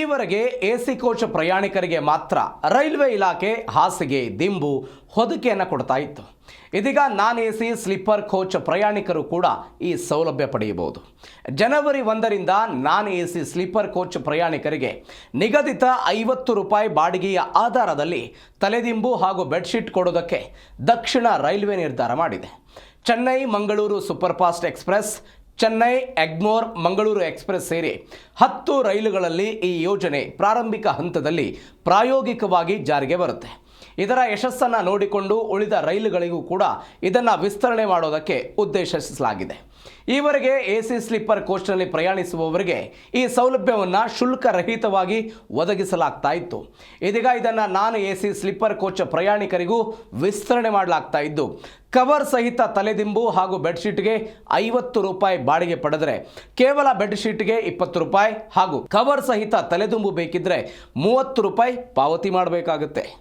ಈವರೆಗೆ AC coach ಪ್ರಯಾಣಿಕರಿಗೆ ಮಾತ್ರ ರೈಲ್ವೆ ಇಲಾಖೆ ಹಾಸಿಗೆ ದಿಂಬು ಹೊದಿಕೆಯನ್ನು ಕೊಡ್ತಾ ಇತ್ತು. ಇದೀಗ ನಾನ್ ಎಸಿ ಸ್ಲೀಪರ್ ಕೋಚ್ ಪ್ರಯಾಣಿಕರು ಕೂಡ ಈ ಸೌಲಭ್ಯ ಪಡೆಯಬಹುದು. ಜನವರಿ 1ರಿಂದ ನಾನ್ ಎಸಿ ಸ್ಲೀಪರ್ ಕೋಚ್ ಪ್ರಯಾಣಿಕರಿಗೆ ನಿಗದಿತ ₹50 ಬಾಡಿಗೆಯ ಆಧಾರದಲ್ಲಿ ತಲೆದಿಂಬು ಹಾಗೂ ಬೆಡ್ಶೀಟ್ ಕೊಡೋದಕ್ಕೆ ದಕ್ಷಿಣ ರೈಲ್ವೆ ನಿರ್ಧಾರ ಮಾಡಿದೆ. Chennai Mangaluru superfast express, Chennai Egmore Mangaluru express ಸೇರಿ 10 ರೈಲುಗಳಲ್ಲಿ ಈ ಯೋಜನೆ ಪ್ರಾರಂಭಿಕ ಹಂತದಲ್ಲಿ ಪ್ರಾಯೋಗಿಕವಾಗಿ ಜಾರಿಗೆ ಬರುತ್ತೆ. ಇದರ ಯಶಸ್ಸನ್ನು ನೋಡಿಕೊಂಡು ಉಳಿದ ರೈಲುಗಳಿಗೂ ಕೂಡ ಇದನ್ನು ವಿಸ್ತರಣೆ ಮಾಡೋದಕ್ಕೆ ಉದ್ದೇಶಿಸಲಾಗಿದೆ. ಈವರೆಗೆ ಎಸಿ ಸ್ಲೀಪರ್ ಕೋಚ್ನಲ್ಲಿ ಪ್ರಯಾಣಿಸುವವರಿಗೆ ಈ ಸೌಲಭ್ಯವನ್ನು ಶುಲ್ಕರಹಿತವಾಗಿ ಒದಗಿಸಲಾಗ್ತಾ ಇತ್ತು. ಇದೀಗ ಇದನ್ನು ನಾನ್ ಎಸಿ ಸ್ಲೀಪರ್ ಕೋಚ್ ಪ್ರಯಾಣಿಕರಿಗೂ ವಿಸ್ತರಣೆ ಮಾಡಲಾಗ್ತಾ ಇದ್ದು, ಕವರ್ ಸಹಿತ ತಲೆದಿಂಬು ಹಾಗೂ ಬೆಡ್ಶೀಟ್ಗೆ ₹50 ಬಾಡಿಗೆ ಪಡೆದರೆ ಕೇವಲ ಬೆಡ್ಶೀಟ್ಗೆ ₹20 ಹಾಗೂ ಕವರ್ ಸಹಿತ ತಲೆದಿಂಬು ಬೇಕಿದ್ರೆ ₹30 ಪಾವತಿ ಮಾಡಬೇಕಾಗುತ್ತೆ.